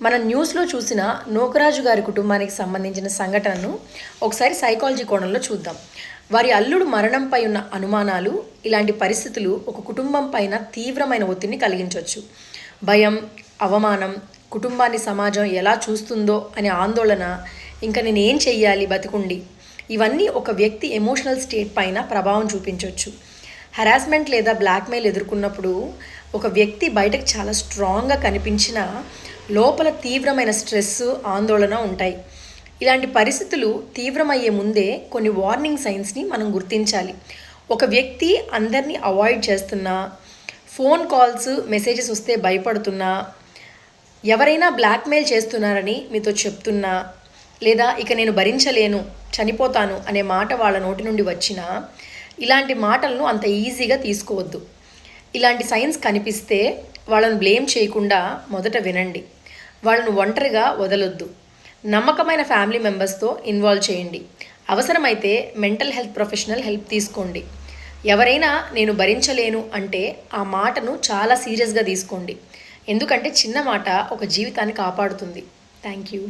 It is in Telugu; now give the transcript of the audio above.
మనం న్యూస్లో చూసిన నూకరాజు గారి కుటుంబానికి సంబంధించిన సంఘటనను ఒకసారి సైకాలజీ కోణంలో చూద్దాం. వారి అల్లుడు మరణంపై ఉన్న అనుమానాలు, ఇలాంటి పరిస్థితులు ఒక కుటుంబం పైన తీవ్రమైన ఒత్తిడిని కలిగించవచ్చు. భయం, అవమానం, కుటుంబాన్ని సమాజం ఎలా చూస్తుందో అనే ఆందోళన, ఇంకా నేను ఏం చెయ్యాలి బతికుండి, ఇవన్నీ ఒక వ్యక్తి ఎమోషనల్ స్టేట్ పైన ప్రభావం చూపించవచ్చు. హెరాస్మెంట్ లేదా బ్లాక్మెయిల్ ఎదుర్కొన్నప్పుడు ఒక వ్యక్తి బయటకు చాలా స్ట్రాంగ్గా కనిపించినా లోపల తీవ్రమైన స్ట్రెస్, ఆందోళన ఉంటాయి. ఇలాంటి పరిస్థితులు తీవ్రమయ్యే ముందే కొన్ని వార్నింగ్ సైన్స్ని మనం గుర్తించాలి. ఒక వ్యక్తి అందరినీ అవాయిడ్ చేస్తున్నా, ఫోన్ కాల్స్, మెసేజెస్ వస్తే భయపడుతున్నా, ఎవరైనా బ్లాక్మెయిల్ చేస్తున్నారని మీతో చెప్తున్నా, లేదా ఇక నేను భరించలేను, చనిపోతాను అనే మాట వాళ్ళ నోటి నుండి వచ్చినా, ఇలాంటి మాటలను అంత ఈజీగా తీసుకోవద్దు. ఇలాంటి సైన్స్ కనిపిస్తే వాళ్ళను బ్లేమ్ చేయకుండా మొదట వినండి. వాళ్ళను ఒంటరిగా వదలొద్దు. నమ్మకమైన ఫ్యామిలీ మెంబర్స్తో ఇన్వాల్వ్ చేయండి. అవసరమైతే మెంటల్ హెల్త్ ప్రొఫెషనల్ హెల్ప్ తీసుకోండి. ఎవరైనా నేను భరించలేను అంటే ఆ మాటను చాలా సీరియస్గా తీసుకోండి. ఎందుకంటే చిన్న మాట ఒక జీవితాన్ని కాపాడుతుంది. Thank you.